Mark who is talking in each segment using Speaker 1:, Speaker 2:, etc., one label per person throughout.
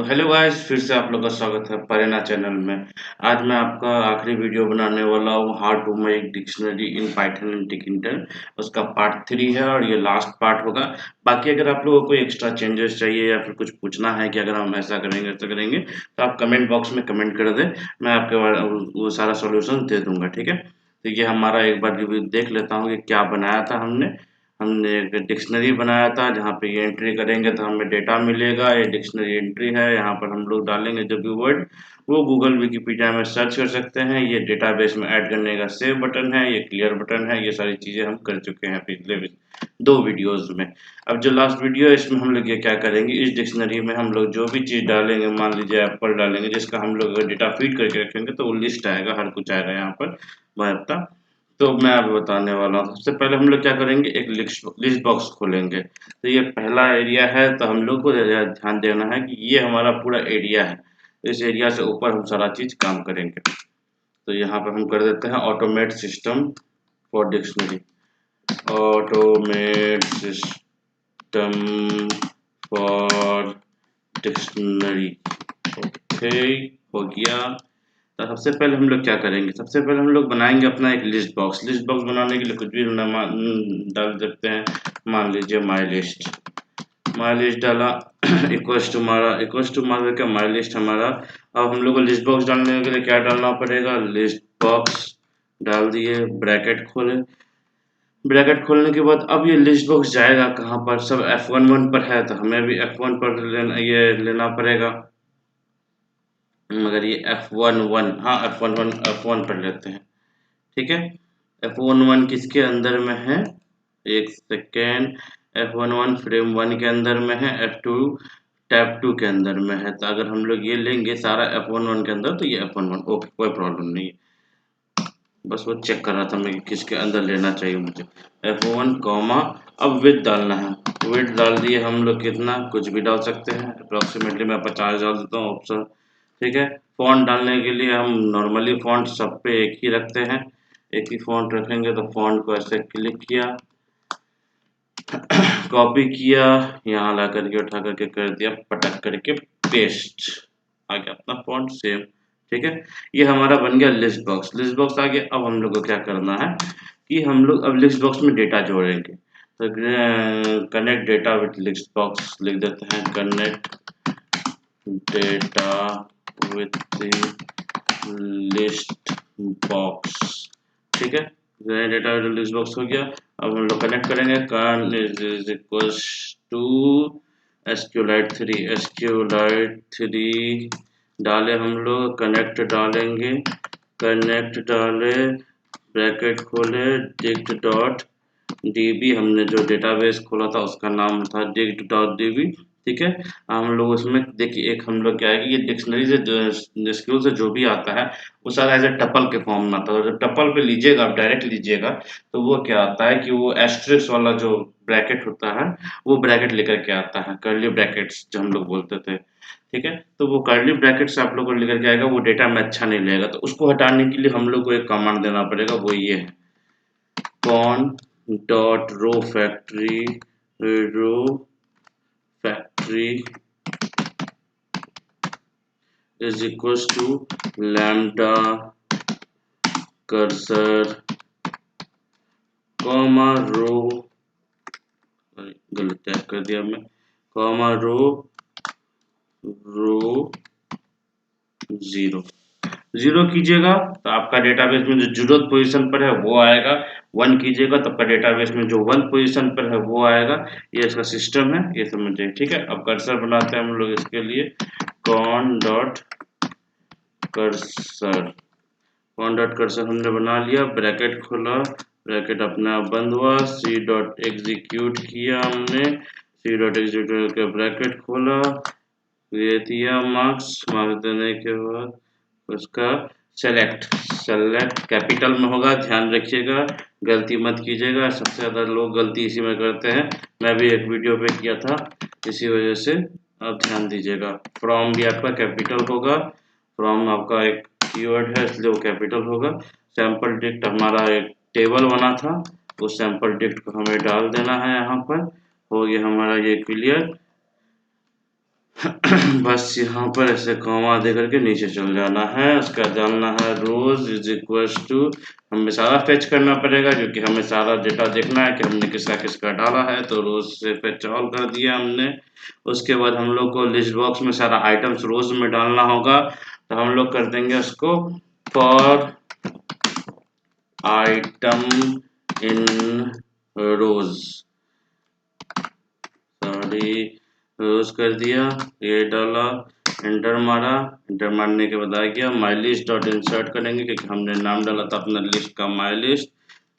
Speaker 1: तो hello guys, फिर से आप लोग का स्वागत है परेना चैनल में। आज मैं आपका आखिरी वीडियो बनाने वाला हूँ, how to make dictionary in Python and Tkinter. उसका पार्ट 3 है और ये लास्ट पार्ट होगा। बाकी अगर आप लोगों को एक्स्ट्रा चेंजेस चाहिए या फिर कुछ पूछना है कि अगर हम ऐसा करेंगे तो आप कमेंट बॉक्स में कमेंट कर दें। मैं आपके वो सारा सोल्यूशन दे दूंगा, ठीक है। तो ये हमारा एक बार रिव्यू देख लेता हूँ कि क्या बनाया था हमने। हमने एक डिक्शनरी बनाया था जहाँ पे ये एंट्री करेंगे तो हमें डेटा मिलेगा। ये डिक्शनरी एंट्री है, यहाँ पर हम लोग डालेंगे जो भी वर्ड वो गूगल विकिपीडिया में सर्च कर सकते हैं। ये डेटाबेस में ऐड करने का सेव बटन है, ये क्लियर बटन है। ये सारी चीज़ें हम कर चुके हैं पिछले 2 वीडियोस में। अब जो लास्ट वीडियो है इसमें हम लोग ये क्या करेंगे, इस डिक्शनरी में हम लोग जो भी चीज़ डालेंगे, मान लीजिए एप्पल डालेंगे जिसका हम लोग अगर डेटा फीड करके रखेंगे तो वो लिस्ट आएगा, हर कुछ आएगा यहाँ पर बायता। तो मैं अभी बताने वाला हूँ। सबसे पहले हम लोग क्या करेंगे, एक लिस्ट बॉक्स खोलेंगे। तो ये पहला एरिया है, तो हम लोग को ध्यान देना है कि ये हमारा पूरा एरिया है। इस एरिया से ऊपर हम सारा चीज काम करेंगे। तो यहाँ पे हम कर देते हैं automate system for dictionary. Automate system for dictionary. Okay, हो गया। तो सबसे पहले हम लोग क्या करेंगे, सबसे पहले हम लोग बनाएंगे अपना एक लिस्ट बॉक्स। लिस्ट बॉक्स बनाने के लिए कुछ भी डाल सकते हैं। मान लीजिए माई लिस्ट डाला इक्वल्स टू मारा क्या माई लिस्ट हमारा। अब हम लोग को लिस्ट बॉक्स डालने के लिए क्या डालना पड़ेगा, लिस्ट बॉक्स डाल दिए, ब्रैकेट खोले। ब्रैकेट खोलने के बाद अब ये लिस्ट बॉक्स जाएगा कहाँ पर, सब F11 पर है तो हमें भी F1 पर लेना पड़ेगा। मगर ये F11, हाँ F11 पर लेते हैं, ठीक है। F11 किसके अंदर में है, एक सेकेंड। F11 फ्रेम 1 के अंदर में है, F2 टैब 2 के अंदर में है। तो अगर हम लोग ये लेंगे सारा F11 के अंदर तो ये F11 ओके, कोई प्रॉब्लम नहीं है। बस वो चेक कर रहा था मैं कि किसके अंदर लेना चाहिए मुझे। F1 कॉमा, अब विड्थ डालना है। विड्थ डाल दिए हम लोग, कितना कुछ भी डाल सकते हैं। अप्रोक्सीमेटली मैं 50 डाल देता हूँ ऑप्शन, ठीक है। फॉन्ट डालने के लिए हम नॉर्मली फॉन्ट सब पे एक ही रखते हैं, एक ही फॉन्ट रखेंगे। तो फॉन्ट को ऐसे क्लिक किया, कॉपी किया, यहाँ ला करके उठा करके कर दिया, पटक करके पेस्ट, आ गया अपना फॉन्ट सेम, ठीक है। ये हमारा बन गया लिस्ट बॉक्स। लिस्ट बॉक्स आ गया। अब हम लोग को क्या करना है कि हम लोग अब लिस्ट बॉक्स में डेटा जोड़ेंगे। तो connect data with list box लिख देते हैं, connect data with list box, ठीक है। डेटा विथ लिस्ट बॉक्स हो गया। अब हम लोग कनेक्ट करेंगे, कन इज इक्वल्स टू SQLite 3 डाले हम लोग, कनेक्ट डालेंगे, कनेक्ट डाले, ब्रैकेट खोले, dict डॉट db, हमने जो डेटाबेस खोला था उसका नाम था dict डॉट db, ठीक है। हम लोग उसमें देखिए, एक हम लोग क्या है कि ये डिक्शनरी से SQL से जो भी आता है वो सारा एज ए टपल के फॉर्म में आता है। जब टपल पे लीजिएगा, आप डायरेक्ट लीजिएगा तो वो क्या आता है कि वो एस्टेरिस्क वाला जो ब्रैकेट होता है वो ब्रैकेट लेकर के आता है, कर्ली ब्रैकेट्स जो हम लोग बोलते थे, ठीक है। तो वो कर्ली ब्रैकेट्स आप लोग को लेकर के आएगा, वो डेटा में अच्छा नहीं लगेगा। तो उसको हटाने के लिए हम लोग को एक कमांड देना पड़ेगा, वो ये है, con dot row factory is equals to lambda cursor comma row, गलत टाइप कर दिया मैं, कॉमा रो 0 कीजिएगा तो आपका डेटाबेस में जो 0 पोजीशन पर है वो आएगा। 1 कीजिएगा तो आपका डेटाबेस में जो 1 पोजीशन पर है वो आएगा। ये इसका सिस्टम है, ये समझिए, ठीक है। अब कर्सर बनाते हैं हम लोग इसके लिए, कॉन डॉट कर्सर हमने बना लिया, ब्रैकेट खोला, ब्रैकेट अपना बंद हुआ, सी डॉट एग्जीक्यूट किया हमने, सी डॉट एग्जीक्यूट करके ब्रैकेट खोला, ये दिया मार्क्स देने के बाद उसका सेलेक्ट कैपिटल में होगा, ध्यान रखिएगा, गलती मत कीजिएगा। सबसे ज़्यादा लोग गलती इसी में करते हैं, मैं भी एक वीडियो पे किया था, इसी वजह से आप ध्यान दीजिएगा। फ्रॉम भी आपका कैपिटल होगा, फ्रॉम आपका एक कीवर्ड है इसलिए वो कैपिटल होगा। सैंपल डिक्ट हमारा एक टेबल बना था, उस सैंपल डिक्ट को हमें डाल देना है यहाँ पर। हो गया हमारा ये क्लियर। बस यहाँ पर ऐसे कॉमा दे करके नीचे चल जाना है। उसका डालना है रोज इज इक्वल्स टू, हमें सारा फेच करना पड़ेगा क्योंकि हमें सारा डेटा देखना है कि हमने किसका किसका डाला है। तो रोज से फेच ऑल कर दिया हमने। उसके बाद हम लोग को लिस्ट बॉक्स में सारा आइटम्स रोज में डालना होगा, तो हम लोग कर देंगे उसको for item in rows, sorry rows कर दिया, ये डाला, एंटर मारा। एंटर मारने के बाद आ गया माई लिस्ट डॉट इंसर्ट करेंगे क्योंकि हमने नाम डाला था अपना लिस्ट का माई लिस्ट,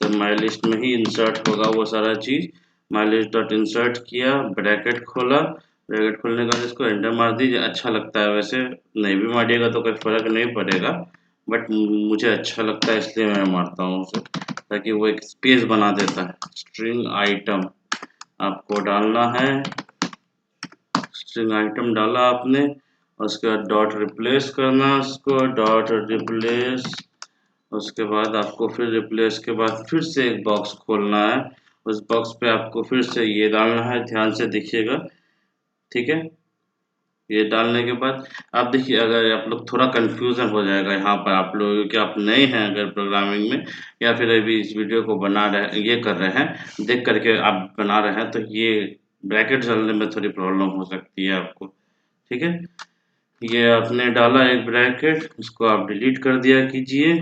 Speaker 1: तो माई लिस्ट में ही इंसर्ट होगा वो सारा चीज। माई लिस्ट डॉट इंसर्ट किया, ब्रैकेट खोला, ब्रैकेट खोलने के बाद इसको एंटर मार दीजिए। अच्छा लगता है, वैसे नहीं भी मारिएगा तो कोई फर्क नहीं पड़ेगा, बट मुझे अच्छा लगता है इसलिए मैं मारता हूँ उसे, ताकि वो एक स्पेस बना देता है। स्ट्रिंग आइटम आपको डालना है, स्ट्रिंग आइटम डाला आपने, उसके बाद डॉट रिप्लेस करना उसको, डॉट रिप्लेस। उसके बाद आपको फिर रिप्लेस के बाद फिर से एक बॉक्स खोलना है, उस बॉक्स पे आपको फिर से ये डालना है, ध्यान से देखिएगा, ठीक है। ये डालने के बाद आप देखिए, अगर आप लोग थोड़ा कंफ्यूजन हो जाएगा यहाँ पर आप लोग, क्योंकि आप नए हैं अगर प्रोग्रामिंग में, या फिर अभी इस वीडियो को बना रहे ये कर रहे हैं देख करके आप बना रहे हैं, तो ये ब्रैकेट डालने में थोड़ी प्रॉब्लम हो सकती है आपको, ठीक है। ये आपने डाला एक ब्रैकेट, इसको आप डिलीट कर दिया कीजिए,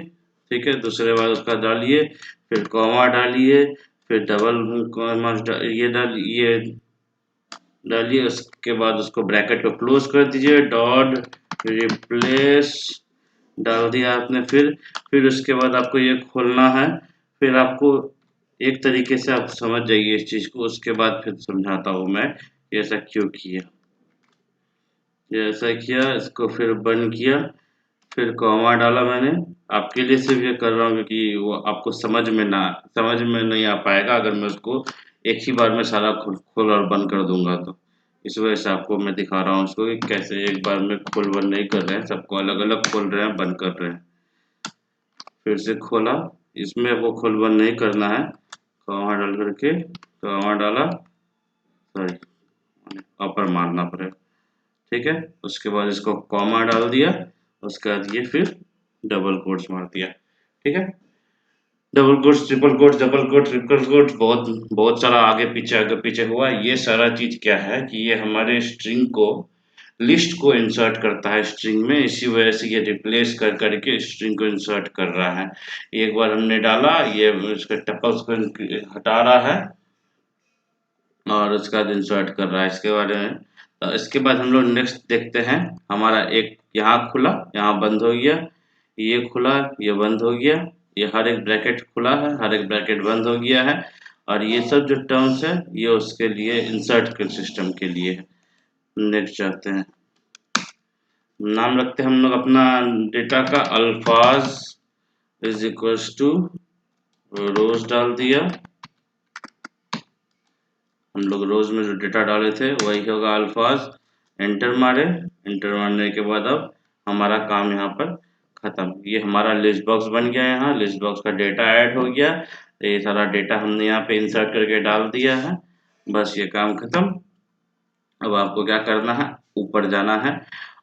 Speaker 1: ठीक है। दूसरे बार उसका डालिए, फिर कॉमा डालिए, फिर डबल कॉमा ये डालिए। उसके बाद उसको ब्रैकेट को क्लोज कर दीजिए, डॉट रिप्लेस डाल दिया आपने। फिर उसके बाद आपको ये खोलना है, फिर आपको एक तरीके से आप समझ जाइए इस चीज को, उसके बाद फिर समझाता हूँ मैं ये ऐसा क्यों किया। ये ऐसा किया, इसको फिर बंद किया, फिर कॉमा डाला मैंने। आपके लिए सिर्फ ये कर रहा हूँ क्योंकि वो आपको समझ में नहीं आ पाएगा अगर मैं उसको एक ही बार में सारा खोल और बंद कर दूंगा तो। इस वजह से आपको मैं दिखा रहा हूँ उसको कि कैसे एक बार में खोल बंद नहीं कर रहे हैं, सबको अलग अलग खोल रहे हैं, बंद कर रहे हैं। फिर से खोला, इसमें वो खोल बंद नहीं करना है, कॉमा डाल करके, कॉमा डाला, सॉरी ऊपर मारना पड़ेगा, ठीक है। उसके बाद इसको कॉमा डाल दिया, उसके बाद ये फिर डबल कोट्स मार दिया, ठीक है। Double quotes, triple quotes, double quote, triple quote, बहुत बहुत सारा आगे पीछे हुआ। ये सारा चीज क्या है कि ये हमारे स्ट्रिंग को, लिस्ट को इंसर्ट करता है स्ट्रिंग में, इसी वजह से ये रिप्लेस कर करके स्ट्रिंग को इंसर्ट कर रहा है। एक बार हमने डाला, ये उसके टपल्स को हटा रहा है और उसका बाद इंसर्ट कर रहा है इसके बारे में। तो इसके बाद हम लोग नेक्स्ट देखते हैं, हमारा एक यहाँ खुला, यहाँ बंद हो गया, ये खुला, ये बंद हो गया, ये हर एक ब्रैकेट खुला है, हर एक ब्रैकेट बंद हो गया है, और ये सब जो टर्म्स है ये उसके लिए इंसर्ट के सिस्टम के लिए है। नेक्स्ट जाते हैं, नाम रखते हैं हम लोग अपना डेटा का अल्फाज इज इक्वल्स टू रोज डाल दिया। हम लोग रोज में जो डेटा डाले थे वही होगा अल्फाज। एंटर मारे, एंटर मारने के बाद अब हमारा काम यहाँ पर खत्म। ये हमारा लिस्ट बॉक्स बन गया, यहाँ लिस्ट बॉक्स का डेटा ऐड हो गया, तो ये सारा डेटा हमने यहाँ पे इंसर्ट करके डाल दिया है। बस ये काम खत्म। अब आपको क्या करना है, ऊपर जाना है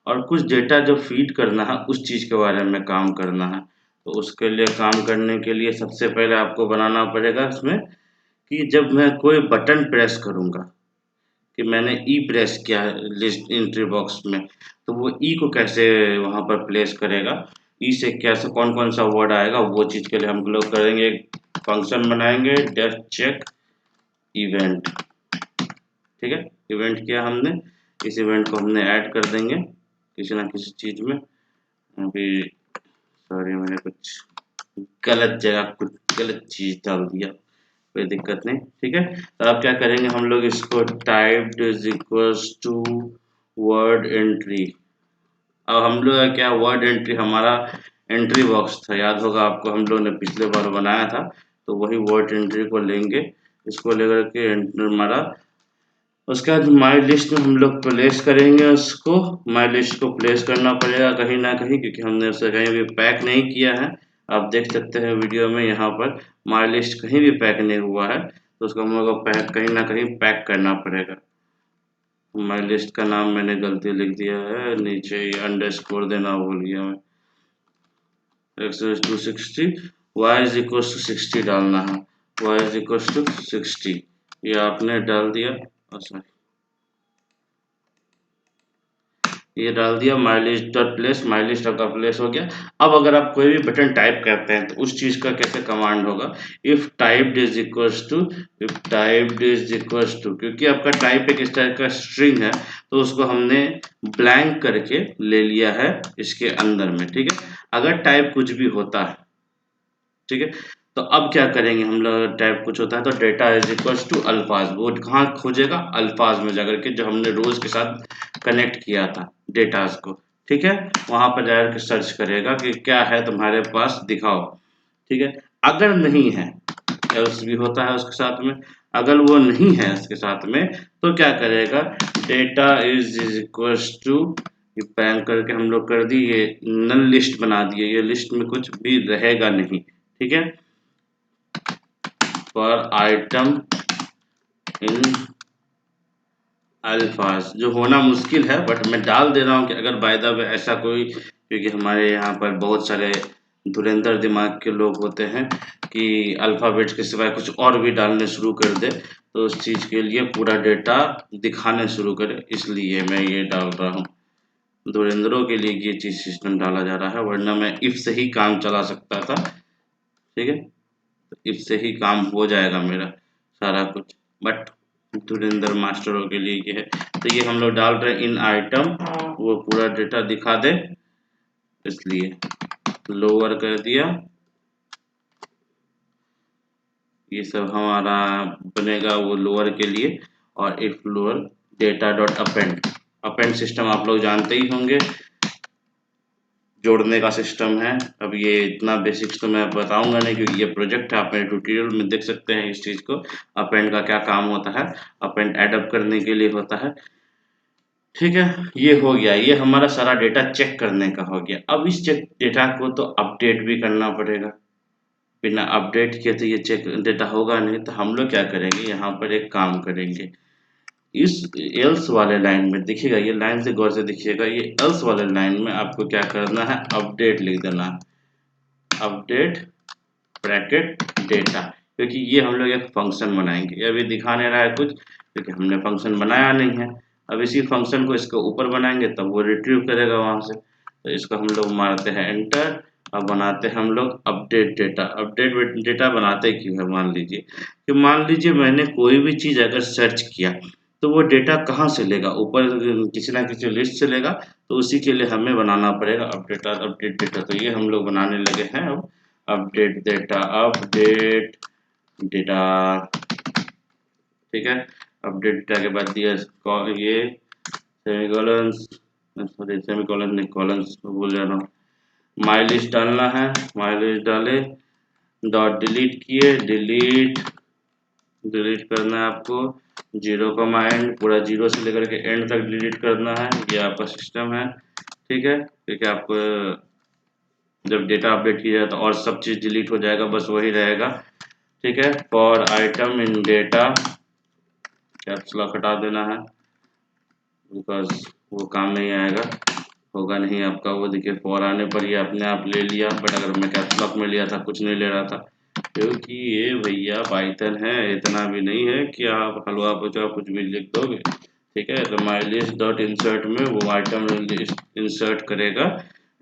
Speaker 1: और कुछ डेटा जो फीड करना है उस चीज के बारे में काम करना है। तो उसके लिए काम करने के लिए सबसे पहले आपको बनाना पड़ेगा इसमें कि जब मैं कोई बटन प्रेस करूंगा, कि मैंने ई प्रेस किया है लिस्ट एंट्री बॉक्स में, तो वो ई को कैसे वहां पर प्लेस करेगा, ई से कैसे कौन कौन सा वर्ड आएगा, वो चीज के लिए हम लोग करेंगे, एक फंक्शन बनाएंगे डेफ चेक इवेंट, ठीक है। इवेंट किया हमने, इस इवेंट को हमने ऐड कर देंगे किसी ना किसी चीज में। अभी सॉरी मैंने कुछ गलत जगह कुछ गलत चीज डाल दिया, कोई दिक्कत नहीं, ठीक है। तो अब क्या करेंगे हम लोग, इसको typed is equals to word entry. अब हम लोग का क्या, वर्ड एंट्री हमारा एंट्री बॉक्स था, याद होगा आपको, हम लोग ने पिछले बार बनाया था, तो वही वर्ड एंट्री को लेंगे, इसको लेकर के एंटर मारा। उसके बाद माई लिस्ट में हम लोग प्लेस करेंगे उसको, माई लिस्ट को प्लेस करना पड़ेगा कहीं ना कहीं क्योंकि हमने उसे कहीं भी पैक नहीं किया है। आप देख सकते हैं वीडियो में यहाँ पर माई लिस्ट कहीं भी पैक नहीं हुआ है, तो उसको हम लोग को पैक कहीं ना कहीं पैक करना पड़ेगा। माई लिस्ट का नाम मैंने गलती लिख दिया है, नीचे ये अंडरस्कोर देना भूल गया मैं। x is 260, y is equals to 60 डालना है, y is equals to 60 ये आपने डाल दिया। अच्छा ये डाल दिया, माइलिस्ट डॉट प्लेस, माइलिस्ट आपका प्लेस हो गया। अब अगर आप कोई भी बटन टाइप करते हैं तो उस चीज का कैसे कमांड होगा, if typed is equals to, if typed is equals to, क्योंकि आपका टाइप एक इस तरह का स्ट्रिंग है तो उसको हमने ब्लैंक करके ले लिया है इसके अंदर में, ठीक है। अगर टाइप कुछ भी होता है, ठीक है, तो अब क्या करेंगे हम लोग, टाइप कुछ होता है तो डेटा इज इक्वल्स टू अल्फाज, वो कहाँ खोजेगा, अल्फाज में जाकर के, जो हमने रोज के साथ कनेक्ट किया था डेटास को, ठीक है, वहां पर जाकर के सर्च करेगा कि क्या है तुम्हारे पास दिखाओ, ठीक है। अगर नहीं है, एल्स भी होता है उसके साथ में, अगर वो नहीं है उसके साथ में तो क्या करेगा, डेटा इज इक्वल्स टू, ये बैंक करके हम लोग कर दी, ये नल लिस्ट बना दिए, ये लिस्ट में कुछ भी रहेगा नहीं, ठीक है। पर आइटम इन अल्फाज, जो होना मुश्किल है बट मैं डाल दे रहा हूँ कि अगर बाय द वे ऐसा कोई, क्योंकि हमारे यहाँ पर बहुत सारे धुरंधर दिमाग के लोग होते हैं कि अल्फ़ाबेट्स के सिवाय कुछ और भी डालने शुरू कर दे, तो उस चीज़ के लिए पूरा डेटा दिखाने शुरू करे, इसलिए मैं ये डाल रहा हूँ। धुरंधरों के लिए ये चीज़ सिस्टम डाला जा रहा है, वरना मैं इफ से ही काम चला सकता था, ठीक है, तो इफ से ही काम हो जाएगा मेरा सारा कुछ, बट धुरंधर मास्टरों के लिए ये है। तो ये हम लोग डाल रहे हैं इन आइटम, वो पूरा डेटा दिखा दे, इसलिए लोअर कर दिया, ये सब हमारा बनेगा वो लोअर के लिए। और if lower data dot append, append system आप लोग जानते ही होंगे, जोड़ने का सिस्टम है। अब ये इतना बेसिक्स तो मैं बताऊंगा नहीं क्योंकि ये प्रोजेक्ट है, आप मेरे ट्यूटोरियल में देख सकते हैं इस चीज को, अपेंड का क्या काम होता है, अपेंड एडअप करने के लिए होता है, ठीक है। ये हो गया, ये हमारा सारा डेटा चेक करने का हो गया। अब इस चेक डेटा को तो अपडेट भी करना पड़ेगा, बिना अपडेट किए तो ये चेक डेटा होगा नहीं। तो हम लोग क्या करेंगे, यहाँ पर एक काम करेंगे, इस एल्स वाले लाइन में देखिएगा, ये लाइन से गौर से देखिएगा, ये एल्स वाले लाइन में आपको क्या करना है, अपडेट लिख देना है, अपडेट ब्रैकेट डेटा, क्योंकि ये हम लोग एक फंक्शन बनाएंगे, ये अभी दिखा नहीं रहा है कुछ क्योंकि हमने फंक्शन बनाया नहीं है। अब इसी फंक्शन को इसके ऊपर बनाएंगे तब वो रिट्रीव करेगा वहां से, तो इसको हम लोग मारते हैं एंटर। अब बनाते हैं हम लोग अपडेट डेटा। अपडेट डेटा बनाते क्यों है, मान लीजिए कि मान लीजिए मैंने कोई भी चीज अगर सर्च किया तो वो डेटा कहाँ से लेगा, ऊपर किसी ना किसी लिस्ट से लेगा, तो उसी के लिए हमें बनाना पड़ेगा अपडेट डेटा। तो ये हम लोग बनाने लगे हैं अब अपडेट डेटा, अपडेट डेटा, ठीक है। अपडेट डेटा के बाद दिया ये सेमीकोलन, सॉरी सेमीकोलन नहीं, कॉलन भूल जा रहा हूँ, माई लिस्ट डालना है, माई लिस्ट डाले, डॉट डिलीट किए, डिलीट डिलीट करना है आपको, जीरो का एंड, पूरा जीरो से लेकर के एंड तक डिलीट करना है, ये आपका सिस्टम है, ठीक है। क्योंकि आपको जब डेटा अपडेट किया जाए तो और सब चीज़ डिलीट हो जाएगा, बस वही रहेगा, ठीक है। For item in data, caps lock हटा देना है बिकॉज वो काम नहीं आएगा, होगा नहीं आपका वो, देखिए फॉर आने पर ये अपने आप ले लिया, बट अगर मैं कैप्स लॉक में लिया था कुछ नहीं ले रहा था, क्योंकि ये भैया पाइथन है, इतना भी नहीं है कि आप हलवा पूछा कुछ भी लिख दोगे, ठीक है। तो माई लिस्ट डॉट इंसर्ट में वो आइटम इंसर्ट करेगा,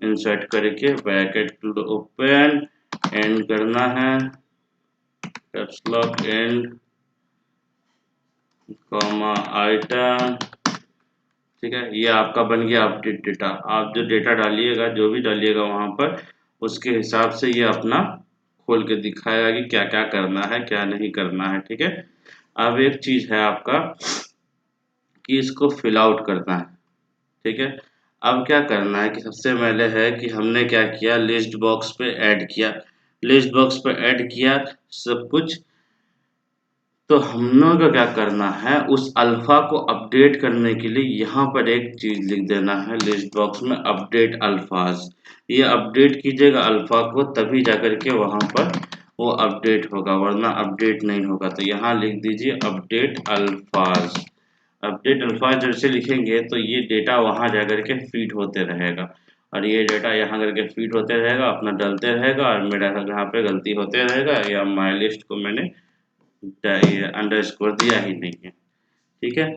Speaker 1: इंसर्ट करके ब्रैकेट ओपन, एंड करना है, caps lock and comma item, ठीक है। ये आपका बन गया अपडेट डेटा। आप जो डेटा डालिएगा, जो भी डालिएगा वहां पर, उसके हिसाब से ये अपना खोल के दिखाएगा कि क्या क्या करना है क्या नहीं करना है, ठीक है। अब एक चीज है आपका कि इसको फिल आउट करना है, ठीक है। अब क्या करना है कि सबसे पहले है कि हमने क्या किया, लिस्ट बॉक्स पे ऐड किया, लिस्ट बॉक्स पे ऐड किया सब कुछ, तो हम लोग को क्या करना है, उस अल्फा को अपडेट करने के लिए यहाँ पर एक चीज लिख देना है लिस्ट बॉक्स में, अपडेट अल्फाज। ये अपडेट कीजिएगा अल्फा को, तभी जाकर के वहां पर वो अपडेट होगा, वरना अपडेट नहीं होगा। तो यहाँ लिख दीजिए अपडेट अल्फाज, अपडेट अल्फाज जैसे लिखेंगे तो ये डेटा वहाँ जा करके फीड होते रहेगा और ये डेटा यहाँ करके फीड होते रहेगा, अपना डलते रहेगा और मेरा यहाँ पे गलती होते रहेगा या माई लिस्ट को मैंने अंडरस्कोर दिया ही नहीं है। ठीक है,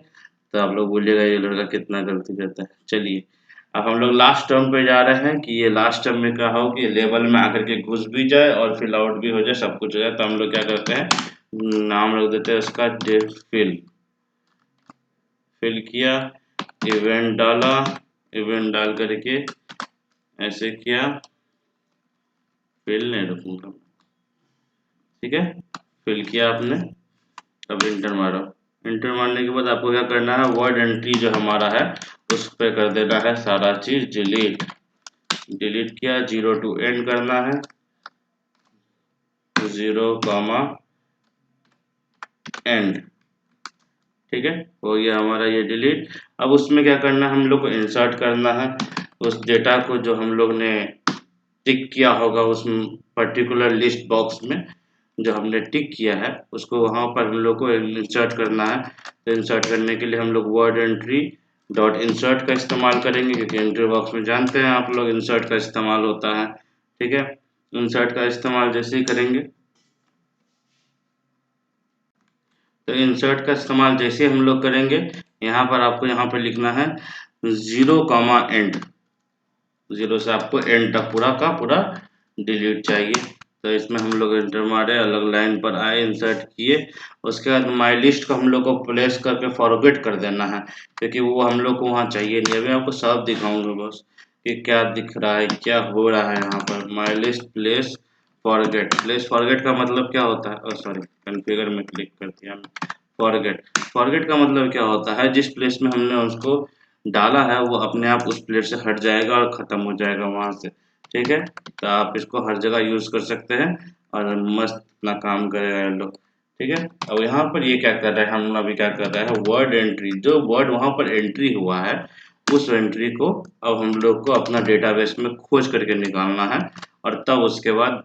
Speaker 1: तो आप लोग बोलिएगा ये लड़का कितना गलती करता है। चलिए अब हम लोग लास्ट टर्म पे जा रहे हैं कि ये लास्ट टर्म में क्या हो कि लेवल में आकर के घुस भी जाए और फिल आउट भी हो जाए, सब कुछ हो जाए। तो हम लोग क्या करते हैं, नाम रख देते हैं उसका फिल किया, इवेंट डाला, इवेंट डाल करके ऐसे किया, फिल नहीं रखूंगा। ठीक है, फिल किया आपने, अब इंटर मारो। इंटर मारने के बाद आपको क्या करना है, वर्ड एंट्री जो हमारा है उस पर कर देना है सारा चीज डिलीट। डिलीट किया, 0 टू एंड करना है, 0 कॉमा एंड। ठीक है, हो गया हमारा ये डिलीट। अब उसमें क्या करना है, हम लोग को इंसर्ट करना है उस डेटा को जो हम लोग ने टिक किया होगा उस पर्टिकुलर लिस्ट बॉक्स में, जो हमने टिक किया है उसको वहां पर हम लोग को इंसर्ट करना है। तो इंसर्ट करने के लिए हम लोग वर्ड एंट्री डॉट इंसर्ट का इस्तेमाल करेंगे, क्योंकि एंट्री बॉक्स में जानते हैं आप लोग इंसर्ट का इस्तेमाल होता है। ठीक है, इंसर्ट का इस्तेमाल जैसे ही करेंगे, तो इंसर्ट का इस्तेमाल जैसे हम लोग करेंगे, यहाँ पर आपको यहाँ पर लिखना है 0 कॉमा एंड। 0 से आपको एंड तक पूरा का पूरा डिलीट चाहिए। तो इसमें हम लोग एंटर मारे, अलग लाइन पर आए, इंसर्ट किए, उसके बाद माई लिस्ट को हम लोग को प्लेस करके फॉरगेट कर देना है, क्योंकि वो हम लोग को वहाँ चाहिए नहीं। अभी आपको सब दिखाऊंगा बस कि क्या दिख रहा है, क्या हो रहा है यहाँ पर। My list place forget, place forget का मतलब क्या होता है, सॉरी कॉन्फ़िगर में क्लिक कर दिया मैं। फॉरगेट, फॉरगेट का मतलब क्या होता है, जिस प्लेस में हमने उसको डाला है वो अपने आप उस प्लेस से हट जाएगा और ख़त्म हो जाएगा वहाँ से। ठीक है, तो आप इसको हर जगह यूज़ कर सकते हैं और मस्त अपना काम करेगा ये लोग। ठीक है, अब यहाँ पर ये क्या कर रहा है, हम अभी क्या कर रहा है, वर्ड एंट्री, जो वर्ड वहाँ पर एंट्री हुआ है उस एंट्री को अब हम लोग को अपना डेटाबेस में खोज करके निकालना है और तब उसके बाद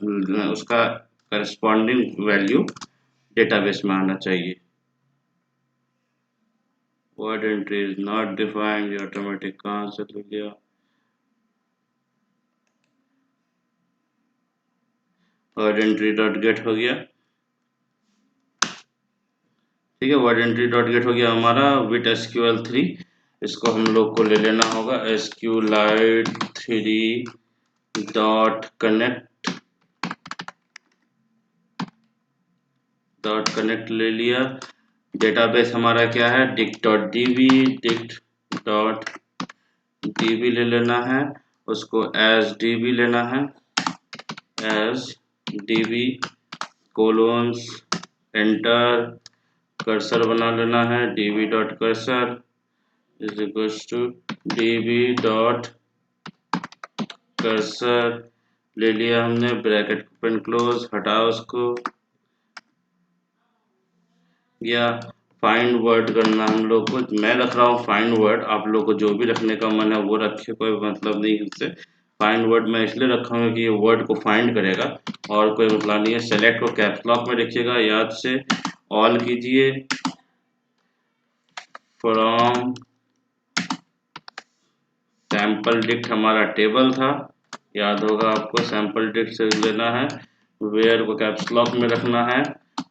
Speaker 1: उसका करस्पॉन्डिंग वैल्यू डेटाबेस में आना चाहिए। Word entry is not defined, ये ऑटोमेटिक कहाँ से ले लिया। वर्ड एंट्री डॉट गेट हो गया। ठीक है, वर्ड एंट्री डॉट गेट हो गया हमारा विथ SQL3। इसको हम लोग को ले लेना होगा SQLite3 डॉट कनेक्ट ले लिया। डेटाबेस हमारा क्या है, dict.db, dict.db ले लेना है, उसको as db लेना है, as db colons enter, cursor बना लेना है, db dot cursor is equals to db dot cursor ले लिया हमने, ब्रैकेट ओपन क्लोज, हटाओ उसको। या फाइंड वर्ड करना हम लोग को, मैं रख रहा हूँ फाइंड वर्ड, आप लोग को जो भी रखने का मन है वो रखे, कोई मतलब नहीं इससे। फाइंड वर्ड मैं इसलिए रखा हूँ कि ये वर्ड को फाइंड करेगा और कोई मतलब नहीं है। सेलेक्ट को कैप्स लॉक में रखिएगा, याद से ऑल कीजिए, फ्रॉम सैंपल डिक्ट हमारा टेबल था, याद होगा आपको, सैंपल डिक्ट से लेना है। वेयर को कैप्स लॉक में रखना है,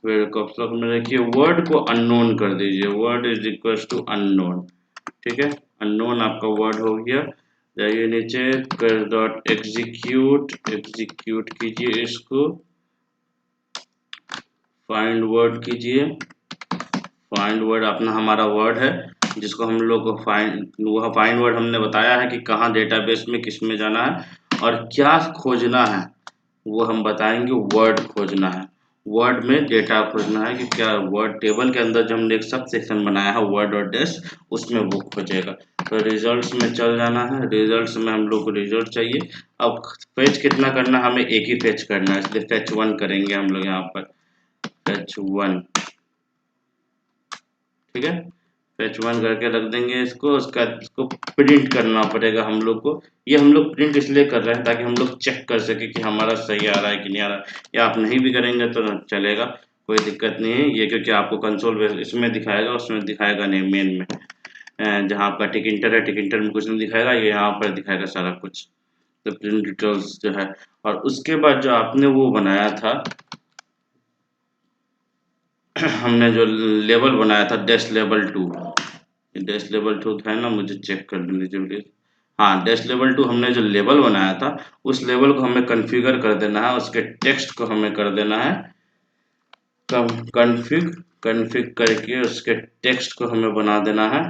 Speaker 1: वेयर को कैप्स लॉक में रखिए, वर्ड को अननोन कर दीजिए, word is equal to unknown. ठीक है, अननोन आपका वर्ड हो गया। जाइए नीचे, कर डॉट एग्जीक्यूट, एग्जीक्यूट कीजिए इसको, फाइंड वर्ड कीजिए। फाइंड वर्ड अपना हमारा वर्ड है जिसको हम लोग को वह फाइंड वर्ड हमने बताया है कि कहाँ डेटाबेस में किस में जाना है और क्या खोजना है, वो हम बताएंगे। वर्ड खोजना है, वर्ड में डेटा खोजना है कि क्या वर्ड टेबल के अंदर जो हमने एक सब सेक्शन बनाया है वर्ड और डेस, उसमें वो खोजेगा। तो रिजल्ट्स में चल जाना है, रिजल्ट्स में हम लोग को रिजल्ट चाहिए। अब फेच कितना करना है, हमें एक ही फेच करना है, इसलिए फेच 1 करेंगे हम लोग यहाँ पर, फेच 1। ठीक है, फेच 1 करके रख देंगे इसको, उसका इसको प्रिंट करना पड़ेगा हम लोग को। ये हम लोग प्रिंट इसलिए कर रहे हैं ताकि हम लोग चेक कर सके कि हमारा सही आ रहा है कि नहीं आ रहा है, या आप नहीं भी करेंगे तो चलेगा, कोई दिक्कत नहीं है ये, क्योंकि आपको कंसोल इसमें दिखाएगा, उसमें दिखाएगा नहीं मेन में। जहाँ आपका टिक इंटर है, टिक इंटर में कुछ नहीं दिखाएगा, ये यहाँ पर दिखाएगा सारा कुछ। तो प्रिंट डिटेल्स जो है, और उसके बाद जो आपने वो बनाया था हमने जो लेवल बनाया था डैश लेवल 2, डैश लेवल 2 है ना, मुझे चेक कर लीजिए प्लीज। हाँ, डैश लेवल 2 हमने जो लेवल बनाया था, उस लेवल को हमें कॉन्फ़िगर कर देना है, उसके टेक्स्ट को हमें कर देना है कॉन्फ़िग। कॉन्फ़िग करके उसके टेक्स्ट को हमें बना देना है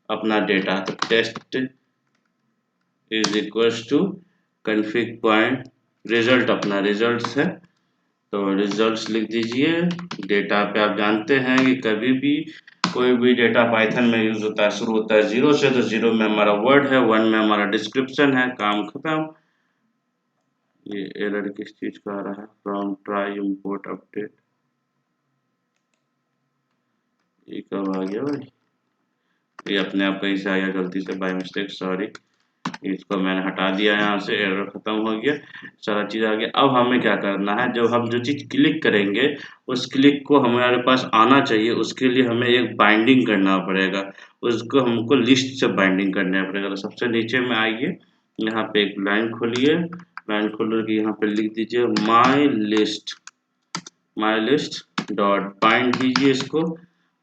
Speaker 1: अपना डेटा। तो test is equals to config point result, अपना रिजल्ट्स है, तो रिजल्ट्स लिख दीजिए। डेटा पे आप जानते हैं कि कभी भी कोई भी डेटा पाइथन में यूज होता है, शुरू होता है 0 से, तो 0 में हमारा वर्ड है, 1 में हमारा डिस्क्रिप्शन है, काम खत्म। ये एरर किस चीज का आ रहा है, फ्रॉम ट्राई इंपोर्ट अपडेट, ये कब आ गया भाई, ये अपने आप कहीं से आ गया गलती से, बाय मिस्टेक, सॉरी। इसको मैंने हटा दिया, यहाँ से एरर खत्म हो गया, सारा चीज़ आ गया। अब हमें क्या करना है, जब हम जो चीज़ क्लिक करेंगे उस क्लिक को हमारे पास आना चाहिए, उसके लिए हमें एक बाइंडिंग करना पड़ेगा, उसको हमको लिस्ट से बाइंडिंग करना पड़ेगा। तो सबसे नीचे में आइए, यहाँ पे एक लाइन खोलिए, लाइन खोल के यहाँ पे लिख दीजिए माई लिस्ट डॉट बाइंड कीजिए इसको।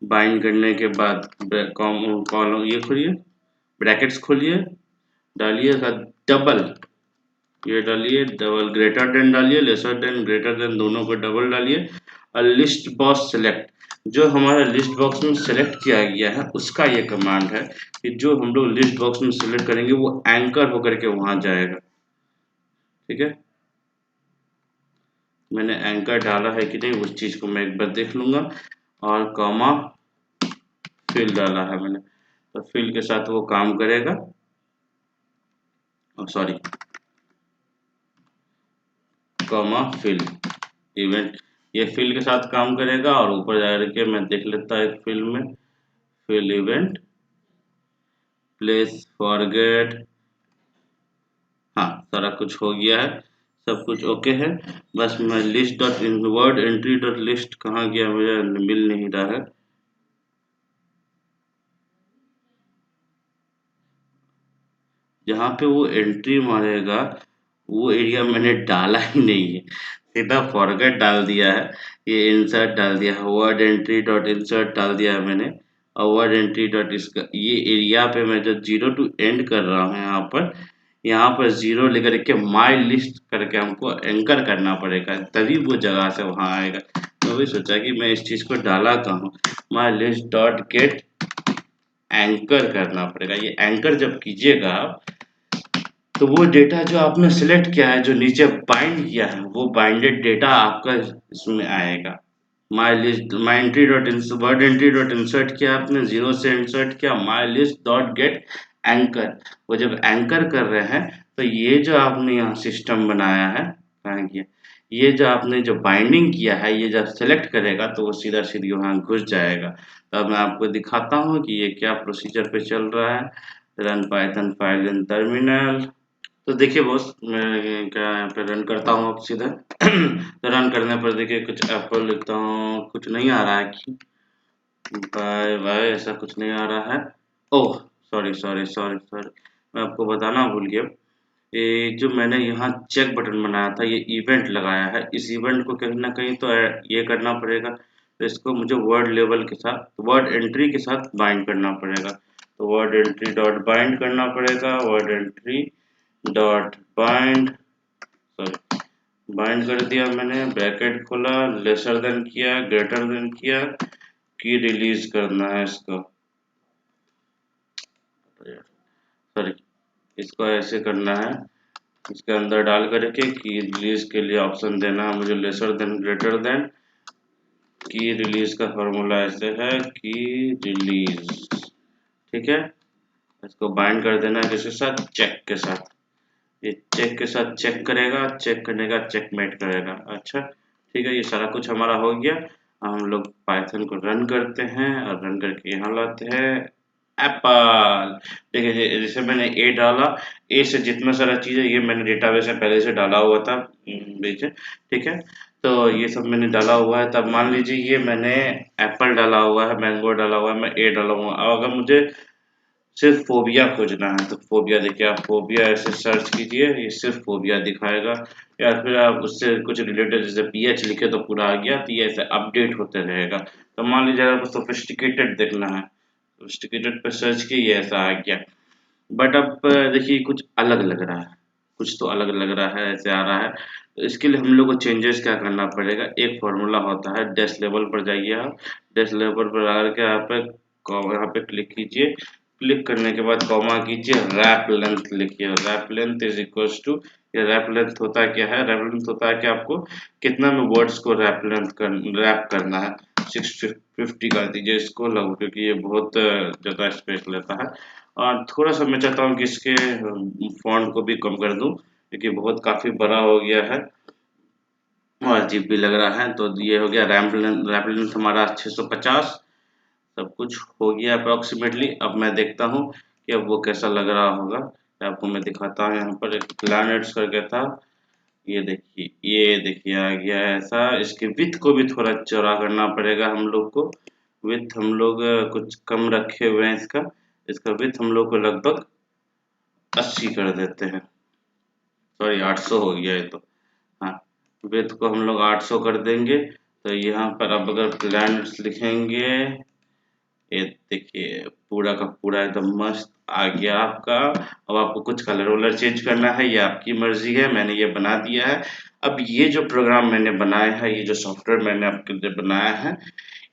Speaker 1: बाइंड करने के बाद कॉलम ये खोलिए, ब्रैकेट्स खोलिए, डालिए डबल, ये डालिए डबल, ग्रेटर देन डालिए, लेसर देन, ग्रेटर देन, दोनों को डबल डालिए, और लिस्ट बॉक्स सेलेक्ट, जो हमारा लिस्ट बॉक्स में सेलेक्ट किया गया है उसका ये कमांड है कि जो हम लोग लिस्ट बॉक्स में सेलेक्ट करेंगे वो एंकर होकर के वहां जाएगा। ठीक है, मैंने एंकर डाला है कि नहीं उस चीज को मैं एक बार देख लूंगा, और कॉमा फिल डाला है मैंने, तो फिल के साथ वो काम करेगा, सॉरी, कॉमा फिल इवेंट, ये फिल के साथ काम करेगा। और ऊपर जा करके मैं देख लेता एक फिल में, फिल इवेंट प्लेस फॉरगेट, हाँ सारा कुछ हो गया है, सब कुछ ओके है। बस मैं list dot word entry dot list कहाँ गया, मुझे मिल नहीं रहा है। जहाँ पे वो एंट्री मारेगा वो एरिया मैंने डाला ही नहीं है, सीधा फॉरगेट डाल दिया है, ये इंसर्ट डाल दिया है, वर्ड एंट्री डॉट इंसर्ट डाल दिया है मैंने, और वर्ड एंट्री डॉट इसका ये एरिया पे मैं जब 0 टू एंड कर रहा हूँ, यहाँ पर 0 लेकर के माई लिस्ट करके हमको एंकर करना पड़ेगा, तभी वो जगह से वहां आएगा। मैं वही सोचा कि मैं इस चीज को डाला कहाँ, my list dot gate anchor करना पड़ेगा। ये एंकर जब कीजिएगा आप, तो वो डेटा जो आपने सिलेक्ट किया है, जो नीचे बाइंड किया है, वो बाइंडेड डेटा आपका इसमें आएगा। My list, my entry dot word entry dot insert किया आपने, 0 से इंसर्ट किया, my list dot gate anchor, वो जब एंकर कर रहे हैं, तो ये जो आपने यहाँ सिस्टम बनाया है, कहाँ किया, ये जो आपने जो बाइंडिंग किया है, ये जब सेलेक्ट करेगा तो वो सीधा सीधी वहाँ घुस जाएगा। तो अब मैं आपको दिखाता हूँ कि ये क्या प्रोसीजर पे चल रहा है। Run Python file in terminal, तो देखिए बॉस, मैं क्या यहाँ पे रन करता हूँ अब सीधा तो रन करने पर देखिए कुछ एप्पल लिखता हूँ, कुछ नहीं आ रहा है कि बाय बाय, ऐसा कुछ नहीं आ रहा है। Oh sorry sorry sorry sorry, मैं आपको बताना भूल गया, ये जो मैंने यहाँ चेक बटन बनाया था, ये इवेंट लगाया है, इस इवेंट को कहीं ना कहीं तो ये करना पड़ेगा, तो इसको मुझे वर्ड लेवल के साथ, वर्ड एंट्री के साथ बाइंड करना पड़ेगा। तो वर्ड एंट्री डॉट बाइंड करना पड़ेगा, word entry dot bind, sorry, bind कर दिया मैंने, ब्रैकेट खोला, लेसर देन किया, ग्रेटर देन किया, की रिलीज करना है इसको, सॉरी, इसको ऐसे करना है, इसके अंदर डाल करके की रिलीज के लिए ऑप्शन देना है मुझे, लेसर देन ग्रेटर देन, की रिलीज का फॉर्मूला ऐसे है, की रिलीज, ठीक है। इसको बाइंड कर देना है किसके साथ, चेक के साथ, ये चेक के साथ चेक करेगा, चेक करने का चेकमेट करेगा। अच्छा ठीक है, ये सारा कुछ हमारा हो गया। हम लोग पाइथन को रन करते हैं, और रन करके यहाँ लाते हैं एप्पल। देखिए जैसे मैंने ए डाला, ए से जितना सारा चीज़ है ये मैंने डेटाबेस में पहले से डाला हुआ था, बीच, ठीक है। तो ये सब मैंने डाला हुआ है। तब मान लीजिए ये मैंने एप्पल डाला हुआ है, मैंगो डाला हुआ है, मैं ए डाला हुआ है। अगर मुझे सिर्फ फोबिया खोजना है तो फोबिया देखिए, आप फोबिया ऐसे सर्च कीजिए, ये सिर्फ फोबिया दिखाएगा। या फिर आप उससे कुछ रिलेटेड जैसे पीएच लिखे तो पूरा आ गया, तो ये ऐसे अपडेट होते रहेगा। तो मान लीजिए आपको सोफिस्टिकेटेड देखना है, सोफिस्टिकेटेड पे सर्च किए, ऐसा आ गया। बट अब देखिए कुछ अलग लग रहा है, कुछ तो अलग लग रहा है, ऐसे आ रहा है। तो इसके लिए हम लोग को चेंजेस क्या करना पड़ेगा, एक फॉर्मूला होता है, डैश लेवल पर जाइए आप, डैश लेवल पर आकर के यहाँ पे क्लिक कीजिए। क्लिक करने के बाद कॉमा कीजिए, रैप लेंथ लिखिए, wrap length is equals to, ये रैप लेंथ होता क्या है, रैप लेंथ होता है कि आपको कितना में वर्ड्स को रैप करना है। 650 कर दीजिए इसको लगभग, क्योंकि ये बहुत ज़्यादा स्पेस लेता है। और थोड़ा-सा मैं चाहता हूँ कि इसके फ़ॉन्ट को भी कम कर दूँ, क्योंकि बहुत काफ़ी बड़ा हो गया है और अजीब भी लग रहा है। तो ये हो गया रैप लेंथ हमारा 650, सब कुछ हो गया अप्रॉक्सिमेटली। अब मैं देखता हूँ कि अब वो कैसा लग रहा होगा। तो आपको मैं दिखाता हूँ, यहाँ पर एक प्लैनेट्स करके था, ये देखिए आ गया है ऐसा। इसके विड्थ को भी थोड़ा चौड़ा करना पड़ेगा हम लोग को। विड्थ हम लोग कुछ कम रखे हुए हैं इसका। इसका विड्थ हम लोग को लगभग 80 कर देते हैं, सॉरी 800 हो गया ये तो। हाँ, विड्थ को हम लोग 800 कर देंगे। तो यहाँ पर अब अगर प्लैनेट्स लिखेंगे, ये देखिए पूरा का पूरा एकदम मस्त आ गया आपका। अब आपको कुछ कलर वलर चेंज करना है, ये आपकी मर्जी है, मैंने ये बना दिया है। अब ये जो प्रोग्राम मैंने बनाया है, ये जो सॉफ्टवेयर मैंने आपके लिए बनाया है,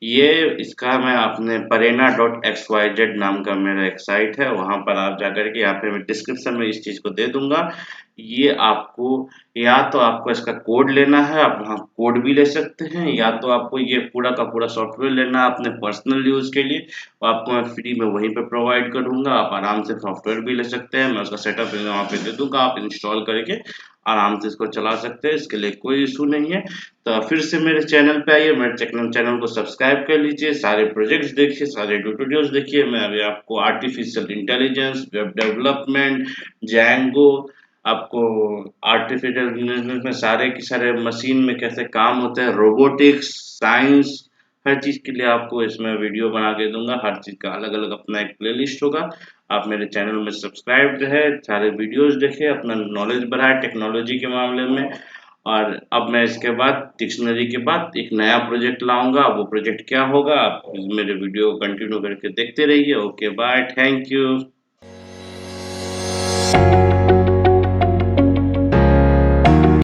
Speaker 1: ये इसका मैं अपने Parena.xyz नाम का मेरा एक साइट है, वहां पर आप जाकर के, यहाँ पे मैं डिस्क्रिप्शन में इस चीज को दे दूंगा। ये आपको, या तो आपको इसका कोड लेना है, आप वहाँ कोड भी ले सकते हैं, या तो आपको ये पूरा का पूरा सॉफ्टवेयर लेना है अपने पर्सनल यूज के लिए, और आपको मैं फ्री में वहीं पे प्रोवाइड करूंगा। आप आराम से सॉफ्टवेयर भी ले सकते हैं, मैं उसका सेटअप वहाँ पे दे दूंगा, आप इंस्टॉल करके आराम से इसको चला सकते हैं, इसके लिए कोई इशू नहीं है। तो फिर से मेरे चैनल पे आइए, मेरे चैनल को सब्सक्राइब कर लीजिए, सारे प्रोजेक्ट्स देखिए, सारे ट्यूटोरियल्स देखिए। मैं अभी आपको artificial intelligence, web development, Django, आपको आर्टिफिशियल इंटेलिजेंस में सारे के सारे मशीन में कैसे काम होते हैं, रोबोटिक्स, साइंस, हर चीज के लिए आपको इसमें वीडियो बना के दूंगा। हर चीज का अलग अलग अपना एक प्लेलिस्ट होगा। आप मेरे चैनल में सब्सक्राइब है, सारे वीडियोस देखें, अपना नॉलेज बढ़ाए टेक्नोलॉजी के मामले में। और अब मैं इसके बाद डिक्शनरी के बाद एक नया प्रोजेक्ट लाऊंगा। वो प्रोजेक्ट क्या होगा, आप मेरे वीडियो को कंटिन्यू करके देखते रहिए। Okay bye, thank you.